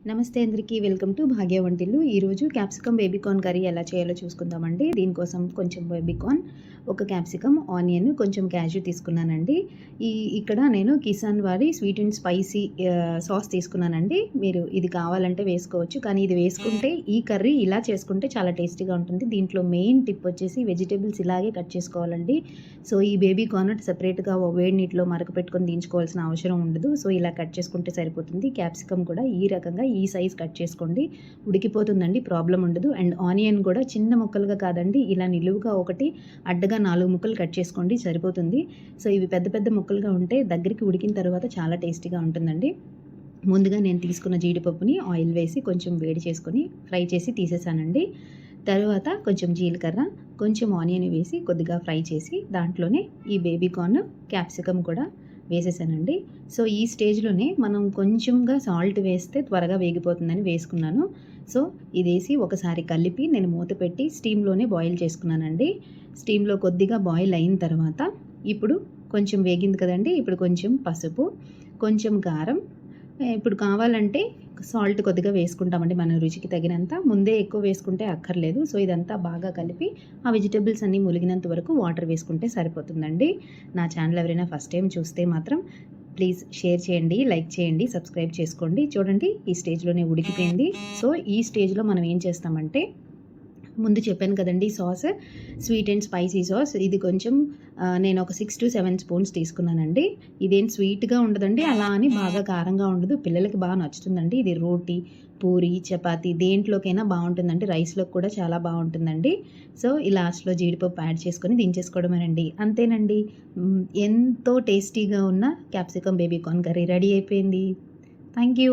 నమస్తే అందరికీ, welcome to భాగ్య వంటిల్లు. ఈరోజు క్యాప్సికమ్ బేబీకార్న్ కర్రీ ఎలా చేయాలో చూసుకుందామండి. దీనికోసం కొంచెం బేబీకార్న్, ఒక క్యాప్సికమ్, ఆనియన్, కొంచెం క్యాష్యూ తీసుకున్నానండి. ఇక్కడ నేను కిసాన్ వారి స్వీట్ అండ్ స్పైసీ సాస్ తీసుకున్నానండి. మీరు ఇది కావాలంటే వేసుకోవచ్చు, కానీ ఇది వేసుకుంటే ఈ కర్రీ ఇలా చేసుకుంటే చాలా టేస్టీగా ఉంటుంది. దీంట్లో మెయిన్ టిప్ వచ్చేసి వెజిటేబుల్స్ ఇలాగే కట్ చేసుకోవాలండి. సో ఈ బేబీకార్న్ సెపరేట్గా వేడి నీటిలో మరకపెట్టుకొని దించుకోవాల్సిన అవసరం ఉండదు. సో ఇలా కట్ చేసుకుంటే సరిపోతుంది. క్యాప్సికమ్ కూడా ఈ రకంగా ఈ సైజ్ కట్ చేసుకోండి, ఉడికిపోతుందండి, ప్రాబ్లం ఉండదు. అండ్ ఆనియన్ కూడా చిన్న ముక్కలుగా కాదండి, ఇలా నిలువుగా ఒకటి, అడ్డగా 4 ముక్కలు కట్ చేసుకోండి, సరిపోతుంది. సో ఇవి పెద్ద పెద్ద ముక్కలుగా ఉంటే దగ్గరికి ఉడికిన తర్వాత చాలా టేస్టీగా ఉంటుందండి. ముందుగా నేను తీసుకున్న జీడిపప్పుని ఆయిల్ వేసి కొంచెం వేడి చేసుకొని ఫ్రై చేసి తీసేసానండి. తర్వాత కొంచెం జీలకర్ర, కొంచెం ఆనియన్ వేసి కొద్దిగా ఫ్రై చేసి దాంట్లోనే ఈ బేబీకార్న్, క్యాప్సికమ్ కూడా వేసేసానండి. సో ఈ స్టేజ్లోనే మనం కొంచెంగా సాల్ట్ వేస్తే త్వరగా వేగిపోతుందని వేసుకున్నాను. సో ఇది వేసి ఒకసారి కలిపి నేను మూత పెట్టి స్టీమ్లోనే బాయిల్ చేసుకున్నానండి. స్టీమ్లో కొద్దిగా బాయిల్ అయిన తర్వాత ఇప్పుడు కొంచెం వేగింది కదండి, ఇప్పుడు కొంచెం పసుపు, కొంచెం కారం, ఇప్పుడు కావాలంటే సాల్ట్ కొద్దిగా వేసుకుంటామండి మన రుచికి తగినంత. ముందే ఎక్కువ వేసుకుంటే అక్కర్లేదు. సో ఇదంతా బాగా కలిపి ఆ వెజిటేబుల్స్ అన్నీ ములిగినంత వరకు వాటర్ వేసుకుంటే సరిపోతుందండి. నా ఛానల్ ఎవరైనా ఫస్ట్ టైం చూస్తే మాత్రం ప్లీజ్ షేర్ చేయండి, లైక్ చేయండి, సబ్స్క్రైబ్ చేసుకోండి. చూడండి ఈ స్టేజ్లోనే ఉడికిపోయింది. సో ఈ స్టేజ్లో మనం ఏం చేస్తామంటే, ముందు చెప్పాను కదండి sauce, sweet and spicy sauce, ఇది కొంచెం నేను ఒక 6 to 7 స్పూన్స్ తీసుకున్నానండి. ఇదేం స్వీట్గా ఉండదండి, అలా అని బాగా కారంగా ఉండదు, పిల్లలకి బాగా నచ్చుతుందండి. ఇది రోటీ, పూరి, చపాతీ దేంట్లోకైనా బాగుంటుందండి, రైస్లోకి కూడా చాలా బాగుంటుందండి. సో ఈ లాస్ట్లో జీడిపప్పు యాడ్ చేసుకొని దించేసుకోవడమేనండి, అంతేనండి. ఎంతో టేస్టీగా ఉన్న క్యాప్సికమ్ బేబీకార్న్ కర్రీ రెడీ అయిపోయింది. Thank you.